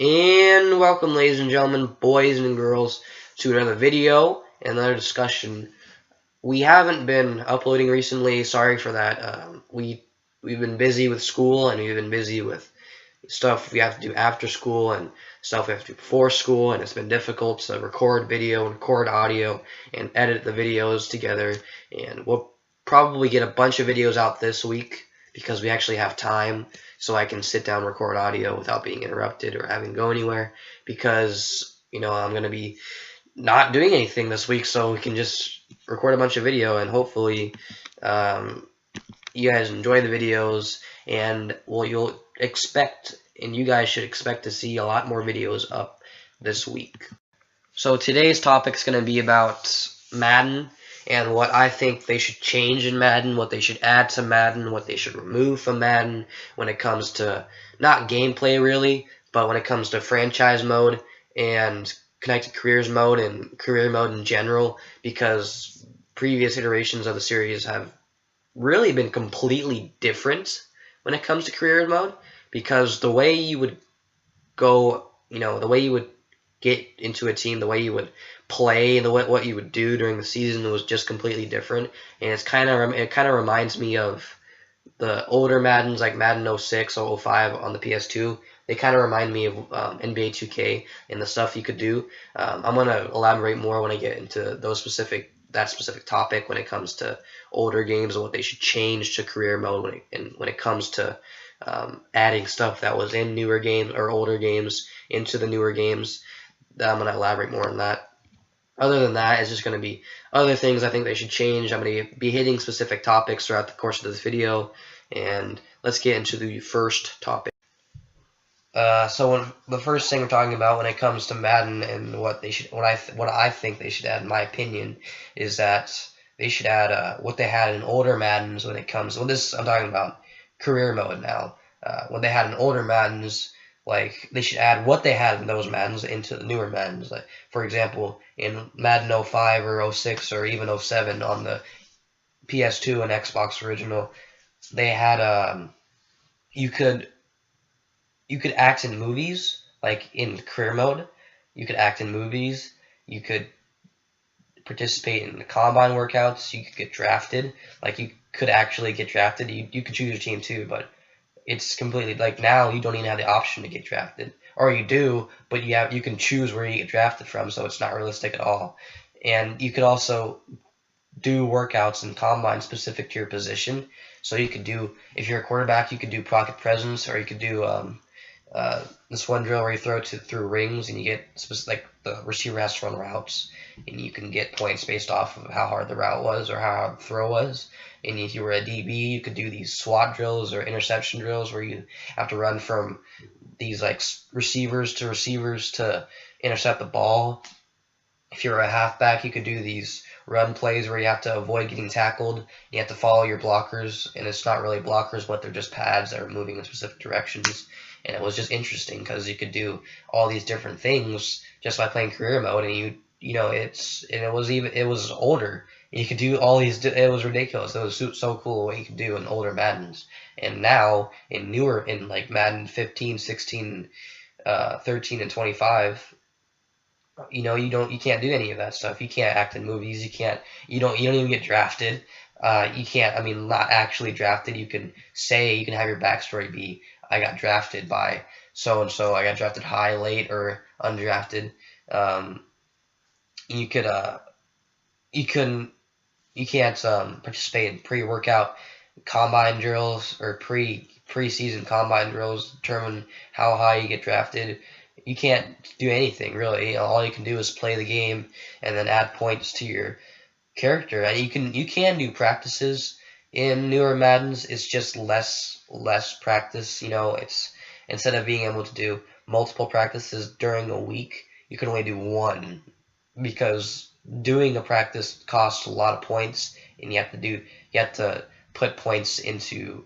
And welcome, ladies and gentlemen, boys and girls, to another video and another discussion. We haven't been uploading recently. Sorry for that. We've been busy with school, and we've been busy with stuff we have to do after school and stuff we have to do before school, and it's been difficult to record video and record audio and edit the videos together. And we'll probably get a bunch of videos out this week because we actually have time, so I can sit down and record audio without being interrupted or having to go anywhere, because I'm going to be not doing anything this week, so we can just record a bunch of video, and hopefully you guys enjoy the videos, and you'll expect, and you guys should expect, to see a lot more videos up this week. So today's topic is going to be about Madden and what I think they should change in Madden, what they should add to Madden, what they should remove from Madden when it comes to not gameplay really, but when it comes to franchise mode and connected careers mode and career mode in general, because previous iterations of the series have really been completely different when it comes to career mode, because the way you would go, the way you would get into a team, the way you would play, what you would do during the season was just completely different. And it kind of reminds me of the older Maddens, like Madden 06 or 05 on the PS2. They kind of remind me of NBA 2K and the stuff you could do. I'm gonna elaborate more when I get into that specific topic when it comes to older games and what they should change to career mode when it comes to adding stuff that was in newer games or older games into the newer games. I'm going to elaborate more on that. Other than that, it's just going to be other things I think they should change. I'm going to be hitting specific topics throughout the course of this video, and let's get into the first topic. The first thing we're talking about when it comes to Madden and what I think they should add, in my opinion, is that they should add what they had in older Maddens when it comes. Well, I'm talking about career mode now. When they had in older Maddens, like, they should add what they had in those Maddens into the newer Maddens. Like, for example, in Madden 05 or 06 or even 07 on the PS2 and Xbox original, they had you could act in movies, like in career mode. You could act in movies. You could participate in the combine workouts. You could get drafted. Like, you could actually get drafted. You could choose your team too, but it's completely, like, now you don't even have the option to get drafted, or you do, but you can choose where you get drafted from, so it's not realistic at all. And you could also do workouts in combine specific to your position. So you could do, if you're a quarterback, you could do pocket presence, or you could do this one drill where you throw through rings, and you get like the receiver has to run routes, and you can get points based off of how hard the route was or how hard the throw was. And if you were a DB, you could do these SWAT drills or interception drills where you have to run from these like receivers to intercept the ball. If you're a halfback, you could do these run plays where you have to avoid getting tackled. You have to follow your blockers, and it's not really blockers, but they're just pads that are moving in specific directions. And it was just interesting because you could do all these different things just by playing career mode, and it was older. You could do all these. It was ridiculous. It was so cool what you could do in older Maddens. And now in like Madden 15, 16, 13, and 25. You can't do any of that stuff. You can't act in movies. You don't even get drafted. You can't, not actually drafted. You can have your backstory be, I got drafted by so and so. I got drafted high, late, or undrafted. You can't participate in pre-workout combine drills or preseason combine drills to determine how high you get drafted. You can't do anything really. All you can do is play the game and then add points to your character. And you can do practices in newer Maddens. It's just less practice. It's, instead of being able to do multiple practices during a week, you can only do one, because doing a practice costs a lot of points, and you have to put points into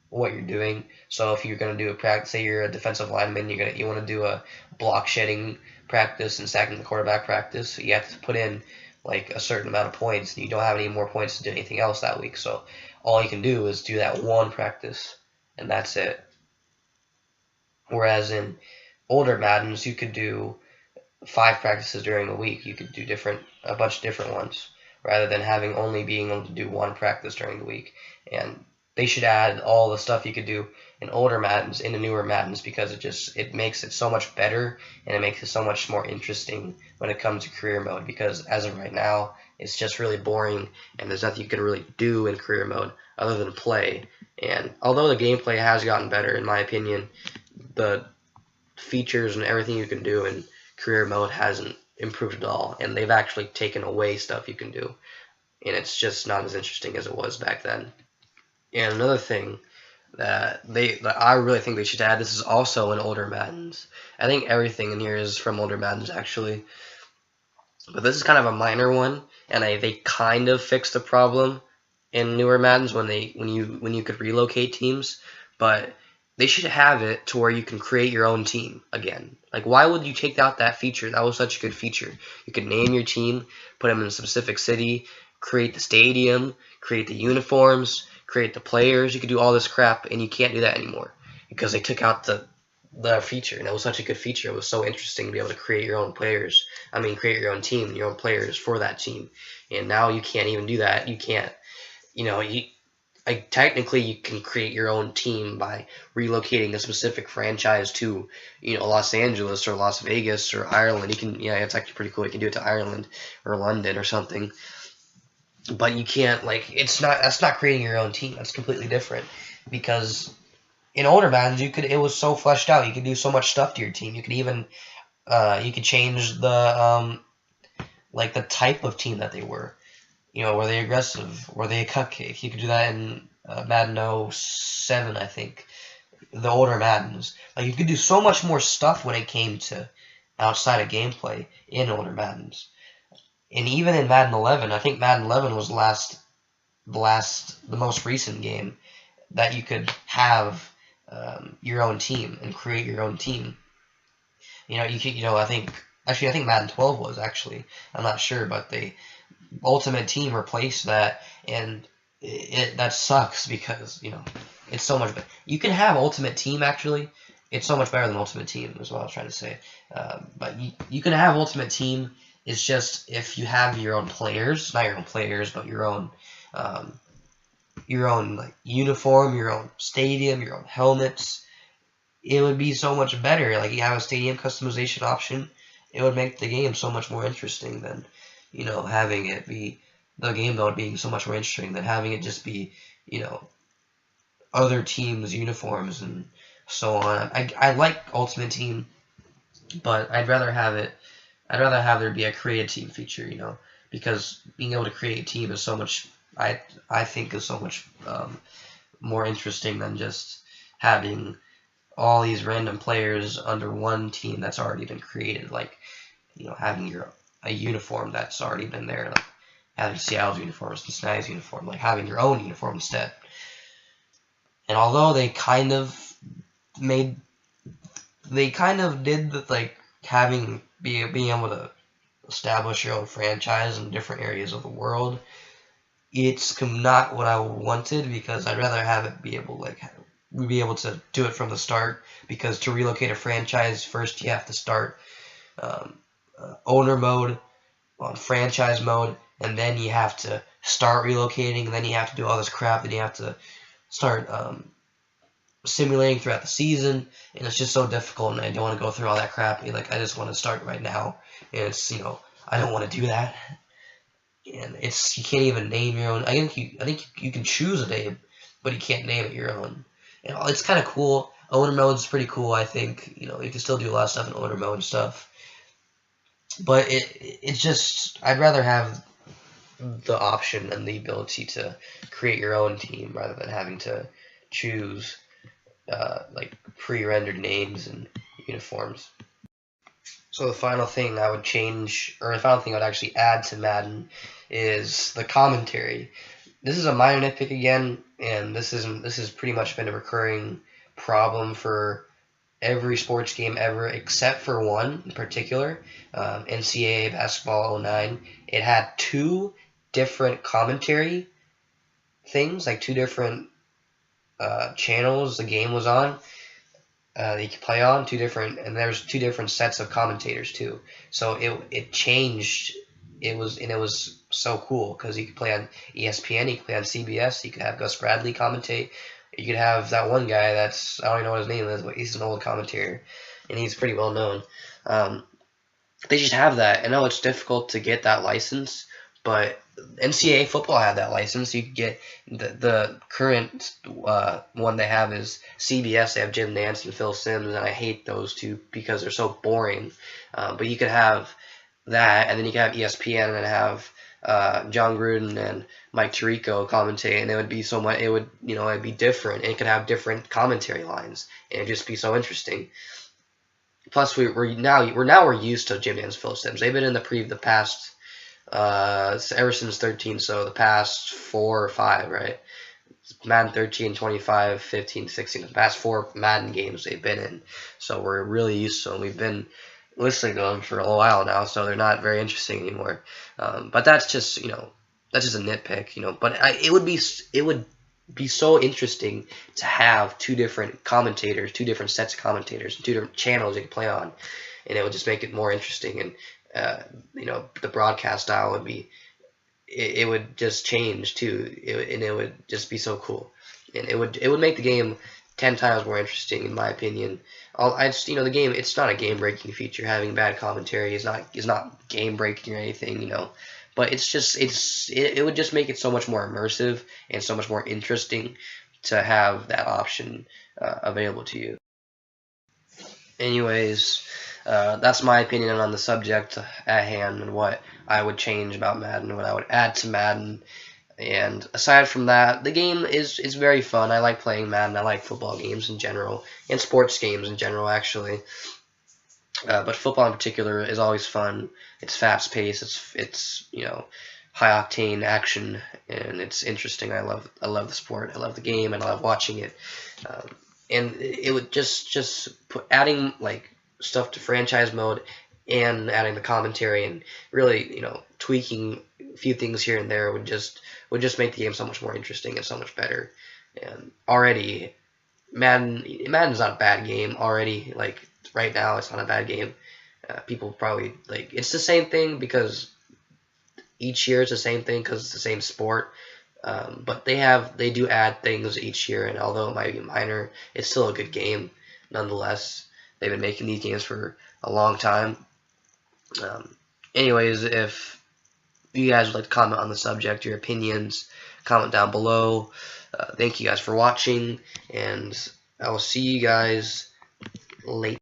what you're doing. So if you're going to do a practice, say you're a defensive lineman, you want to do a block shedding practice and sacking the quarterback practice, you have to put in like a certain amount of points, and you don't have any more points to do anything else that week. So all you can do is do that one practice, and that's it. Whereas in older Maddens, you could do 5 practices during a week. You could do a bunch of different ones, rather than having only being able to do 1 practice during the week. And they should add all the stuff you could do in older Maddens into newer Maddens, because it makes it so much better, and it makes it so much more interesting when it comes to career mode, because as of right now, it's just really boring, and there's nothing you can really do in career mode other than play. And although the gameplay has gotten better, in my opinion, the features and everything you can do in career mode hasn't improved at all, and they've actually taken away stuff you can do, and it's just not as interesting as it was back then. And another thing that I really think they should add, this is also in older Maddens. I think everything in here is from older Maddens actually, but this is kind of a minor one, and they kind of fixed the problem in newer Maddens when you could relocate teams, but they should have it to where you can create your own team again. Like, why would you take out that feature? That was such a good feature. You could name your team, put them in a specific city, create the stadium, create the uniforms, create the players. You could do all this crap, and you can't do that anymore because they took out the feature. And it was such a good feature. It was so interesting to be able to create your own players. I mean, create your own team, your own players for that team. And now you can't even do that. You can't, technically you can create your own team by relocating a specific franchise to, Los Angeles or Las Vegas or Ireland. It's actually pretty cool. You can do it to Ireland or London or something. But you can't, that's not creating your own team. That's completely different. Because in older Maddens, it was so fleshed out. You could do so much stuff to your team. You could even, you could change the type of team that they were. Were they aggressive? Were they a cupcake? You could do that in Madden 07, I think. The older Maddens. You could do so much more stuff when it came to outside of gameplay in older Maddens. And even in Madden 11, I think Madden 11 was the most recent game that you could have your own team and create your own team. I think Madden 12 was actually. I'm not sure, but Ultimate Team replaced that, and that sucks because it's so much better. You can have Ultimate Team actually. It's so much better than Ultimate Team is what I was trying to say. But you can have Ultimate Team. It's just if you have your own players, not your own players, but your own uniform, your own stadium, your own helmets, it would be so much better. You have a stadium customization option. It would make the game so much more interesting than having it be the game mode being so much more interesting than having it just be other teams' uniforms and so on. I like Ultimate Team, but I'd rather have there be a create team feature, because being able to create a team is so much, I think is so much more interesting than just having all these random players under one team that's already been created, having a uniform that's already been there, having Seattle's uniform, Cincinnati's uniform, having your own uniform instead. And although they kind of did being able to establish your own franchise in different areas of the world, it's not what I wanted, because I'd rather have it be able to do it from the start, because to relocate a franchise, first you have to start owner mode on franchise mode, and then you have to start relocating, and then you have to do all this crap, and you have to start simulating throughout the season, and it's just so difficult, and I don't want to go through all that crap. I just want to start right now, and it's I don't want to do that, and you can't even name your own. I think you can choose a name, but you can't name it your own. And it's kind of cool. Owner mode's pretty cool. I think you can still do a lot of stuff in owner mode and stuff. But it's just, I'd rather have the option and the ability to create your own team rather than having to choose pre-rendered names and uniforms. So the final thing I would change, or the final thing I would actually add to Madden, is the commentary. This is a minor nitpick again, and this has pretty much been a recurring problem for every sports game ever, except for one in particular, NCAA Basketball 09. It had 2 different commentary things, 2 different channels the game was on, that you can play on, and there's two different sets of commentators too. So it changed. It was so cool because you could play on ESPN, you could play on CBS, you could have Gus Bradley commentate, you could have that one guy that's, I don't even know what his name is, but he's an old commentator, and he's pretty well known. Um, they should have that. I know it's difficult to get that license, but NCAA football had that license. You could get the current one they have is CBS. They have Jim Nantz and Phil Simms, and I hate those two because they're so boring. But you could have that, and then you could have ESPN and have John Gruden and Mike Tirico commentate, and it would be so much. It would, it'd be different. It could have different commentary lines, and it'd just be so interesting. Plus, we're now used to Jim Nantz, Phil Simms. They've been in the past ever since 13, so the past 4 or 5, right? Madden 13, 25, 15, 16. The past 4 Madden games they've been in, so we're really used to them. We've been listening to them for a while now, so they're not very interesting anymore. But that's just a nitpick, But it would be so interesting to have two different commentators, two different sets of commentators, two different channels you can play on, and it would just make it more interesting. And the broadcast style would be, it would just change too, and it would just be so cool, and it would make the game 10 times more interesting, in my opinion. The game, it's not a game-breaking feature. Having bad commentary is not game-breaking or anything, but it would just make it so much more immersive and so much more interesting to have that option available to you. Anyways, that's my opinion on the subject at hand and what I would change about Madden, what I would add to Madden. And aside from that, the game is very fun. I like playing Madden. I like football games in general, and sports games in general, actually. But football in particular is always fun. It's fast paced. It's high octane action, and it's interesting. I love the sport. I love the game, and I love watching it. And it would just adding like stuff to franchise mode and adding the commentary and really tweaking a few things here and there would just make the game so much more interesting and so much better. And already Madden's not a bad game already. Like right now, it's not a bad game. People probably it's the same thing because each year it's the same thing because it's the same sport. But they do add things each year, and although it might be minor, it's still a good game nonetheless. They've been making these games for a long time. Anyways, if you guys would like to comment on the subject, your opinions, comment down below. Thank you guys for watching, and I will see you guys later.